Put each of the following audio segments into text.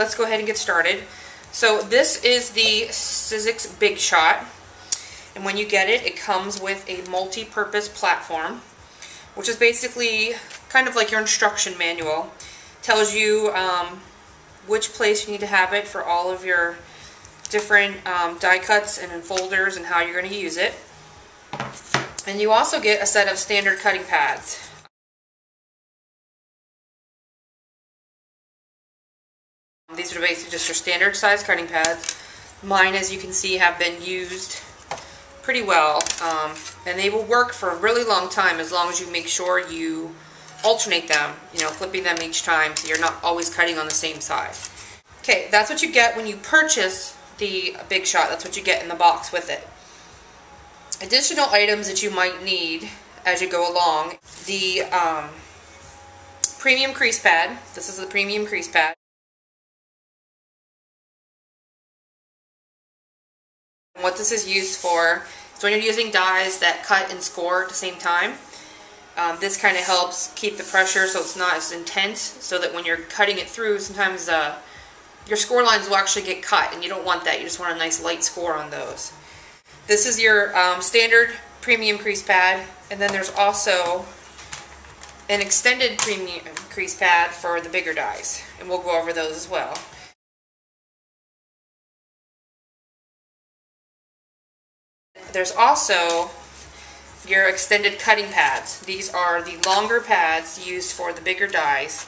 let's go ahead and get started. So this is the Sizzix Big Shot, and when you get it, it comes with a multi-purpose platform, which is basically kind of like your instruction manual. Tells you which place you need to have it for all of your different die cuts and folders and how you're going to use it. And you also get a set of standard cutting pads. These are basically just your standard size cutting pads. Mine, as you can see, have been used pretty well, and they will work for a really long time as long as you make sure you alternate them, flipping them each time so you're not always cutting on the same side. Okay, that's what you get when you purchase the Big Shot. That's what you get in the box with it. Additional items that you might need as you go along: the premium crease pad. This is the premium crease pad. What this is used for is when you're using dies that cut and score at the same time. This kind of helps keep the pressure so it's not as intense, so that when you're cutting it through, sometimes your score lines will actually get cut, and you don't want that. You just want a nice light score on those. This is your standard premium crease pad, and then there's also an extended premium crease pad for the bigger dies, and we'll go over those as well. There's also your extended cutting pads. These are the longer pads used for the bigger dies.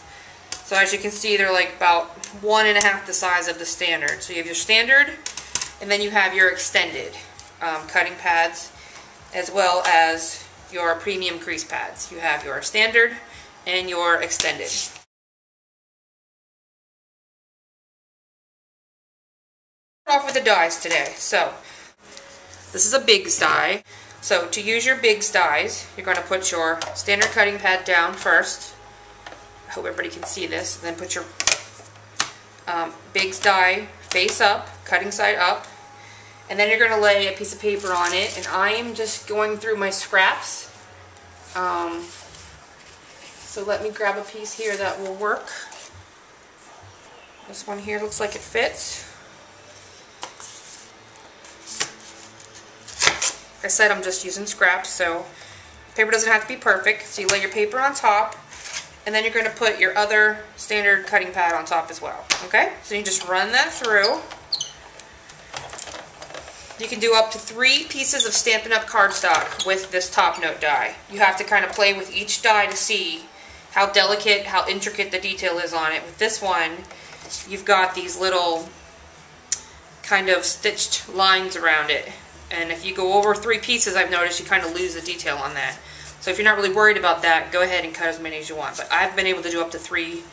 So as you can see, they're like about 1.5 the size of the standard. So you have your standard, and then you have your extended cutting pads, as well as your premium crease pads. You have your standard and your extended. Start off with the dies today. So this is a Biggs die. So to use your Biggs dies, you're going to put your standard cutting pad down first. I hope everybody can see this. And then put your Biggs die face up, cutting side up. And then you're going to lay a piece of paper on it. And I am just going through my scraps. So let me grab a piece here that will work. This one here looks like it fits. Like I said, I'm just using scraps, so paper doesn't have to be perfect. So you lay your paper on top, and then you're going to put your other standard cutting pad on top as well. Okay? So you just run that through. You can do up to 3 pieces of Stampin' Up! Cardstock with this top note die. You have to kind of play with each die to see how delicate, how intricate the detail is on it. With this one, you've got these little kind of stitched lines around it. And if you go over 3 pieces, I've noticed you kind of lose the detail on that. So if you're not really worried about that, go ahead and cut as many as you want. But I've been able to do up to 3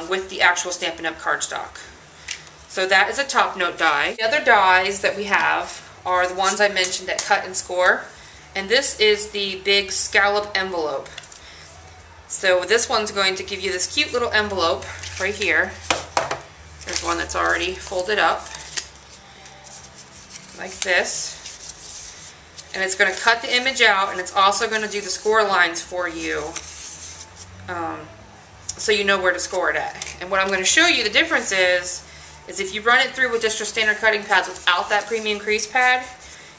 with the actual Stampin' Up! Cardstock. So that is a top note die. The other dies that we have are the ones I mentioned that cut and score. And this is the big scallop envelope. So this one's going to give you this cute little envelope right here. There's one that's already folded up like this. And it's going to cut the image out, and it's also going to do the score lines for you, so you know where to score it at. And what I'm going to show you the difference is if you run it through with just your standard cutting pads without that premium crease pad,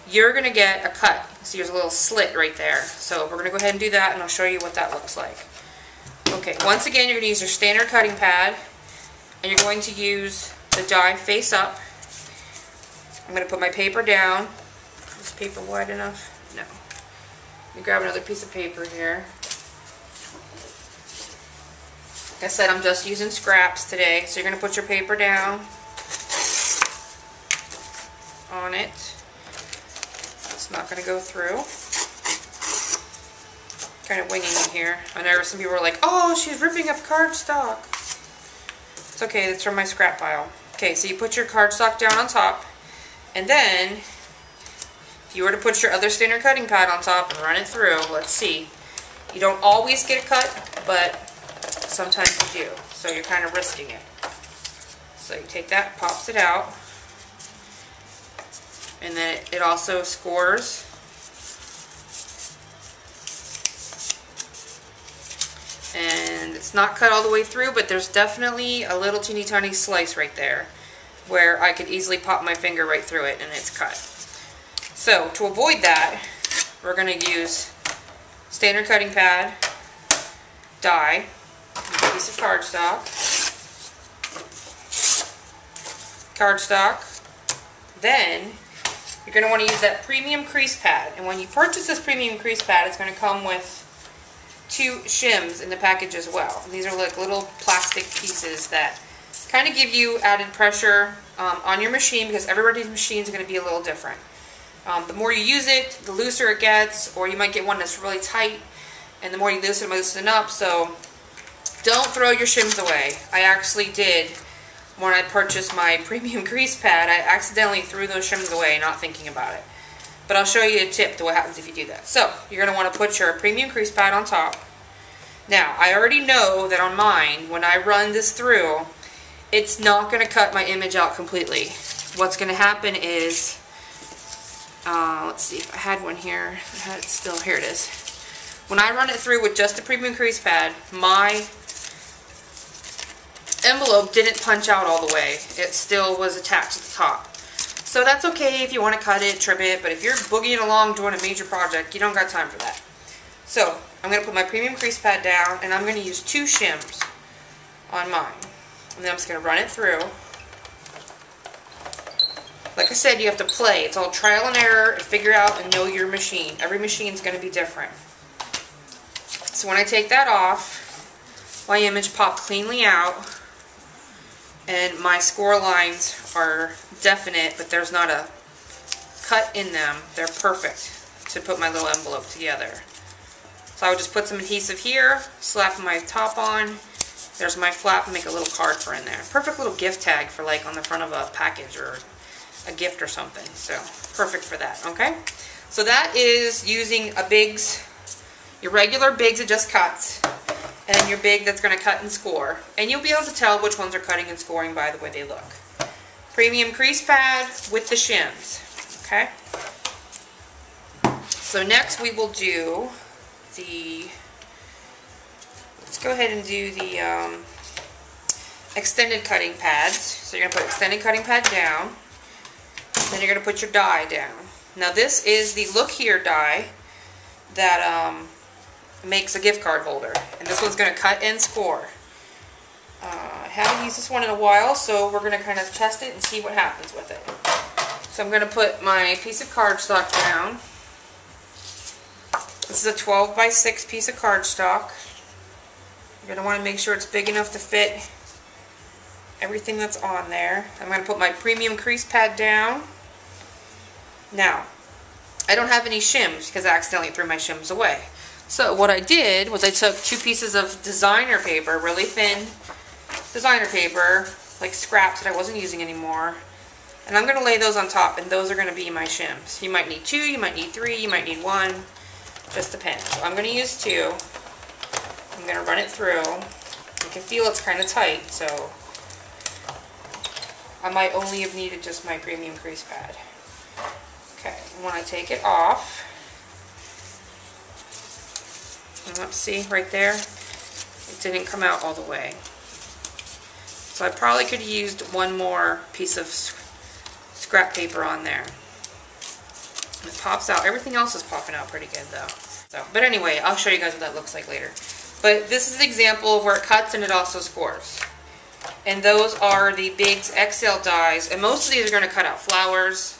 you're going to get a cut. See, there's a little slit right there. So we're going to go ahead and do that, and I'll show you what that looks like. Okay, once again, you're going to use your standard cutting pad, and you're going to use the die face up. I'm going to put my paper down. Is this paper wide enough? No. Let me grab another piece of paper here. Like I said, I'm just using scraps today. So you're going to put your paper down on it. It's not going to go through. Kind of winging it here. I know some people are like, oh, she's ripping up cardstock. It's okay, that's from my scrap pile. Okay, so you put your cardstock down on top, and then if you were to put your other standard cutting pad on top and run it through, let's see. You don't always get a cut, but sometimes you do. So you're kind of risking it. So you take that, pops it out, and then it also scores. And It's not cut all the way through, but there's definitely a little teeny tiny slice right there where I could easily pop my finger right through it and it's cut. So to avoid that, we're going to use standard cutting pad, die, a piece of cardstock. Then you're going to want to use that premium crease pad. And when you purchase this premium crease pad, it's going to come with 2 shims in the package as well. These are like little plastic pieces that kind of give you added pressure on your machine, because everybody's machine is going to be a little different. The more you use it, the looser it gets, or you might get one that's really tight, and the more you loosen it up. So don't throw your shims away. I actually did. When I purchased my premium grease pad, I accidentally threw those shims away, not thinking about it. But I'll show you a tip to what happens if you do that. So you're going to want to put your premium grease pad on top. Now, I already know that on mine, when I run this through, it's not going to cut my image out completely. What's going to happen is, let's see if I had one here. I had it still. Here it is. When I run it through with just the premium grease pad, my envelope didn't punch out all the way. It still was attached to the top. So that's okay if you want to cut it, trim it, but if you're boogieing along doing a major project, you don't got time for that. So I'm going to put my premium grease pad down, and I'm going to use 2 shims on mine. And then I'm just going to run it through. Like I said, you have to play. It's all trial and error, and figure out and know your machine. Every machine is going to be different. So when I take that off, my image popped cleanly out. And my score lines are definite, but there's not a cut in them. They're perfect to put my little envelope together. So I would just put some adhesive here, slap my top on. There's my flap, and make a little card for in there. Perfect little gift tag for like on the front of a package or a gift or something. So perfect for that, okay? So that is using a Biggs, your regular Biggs it just cuts, and then your big that's going to cut and score. And you'll be able to tell which ones are cutting and scoring by the way they look. Premium crease pad with the shims. Okay? So next we will do the, let's go ahead and do the extended cutting pads. So you're going to put extended cutting pad down. Then you're going to put your die down. Now this is the Look Here die that makes a gift card holder, and this one's going to cut and score. I haven't used this one in a while, so we're going to kind of test it and see what happens with it. So I'm going to put my piece of cardstock down. This is a 12 by 6 piece of cardstock. You're going to want to make sure it's big enough to fit everything that's on there. I'm going to put my premium crease pad down. Now, I don't have any shims because I accidentally threw my shims away. So what I did was I took 2 pieces of designer paper, really thin designer paper, like scraps that I wasn't using anymore, and I'm going to lay those on top, and those are going to be my shims. You might need 2, you might need 3, you might need 1, just depends. So I'm going to use 2. I'm going to run it through. You can feel it's kind of tight, so I might only have needed just my premium crease pad. Okay, and when I take it off, let's see, right there, it didn't come out all the way. So I probably could have used 1 more piece of scrap paper on there. It pops out. Everything else is popping out pretty good though. So, but anyway, I'll show you guys what that looks like later. But this is an example of where it cuts and it also scores. And those are the Biggs XL dies. And most of these are going to cut out flowers.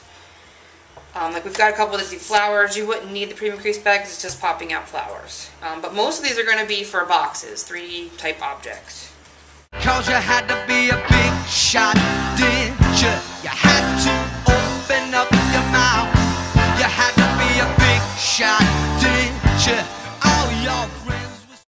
Like we've got a couple that do flowers. You wouldn't need the premium crease pad because it's just popping out flowers. But most of these are going to be for boxes, 3D type objects. 'Cause you had to be a big shot, didn't you?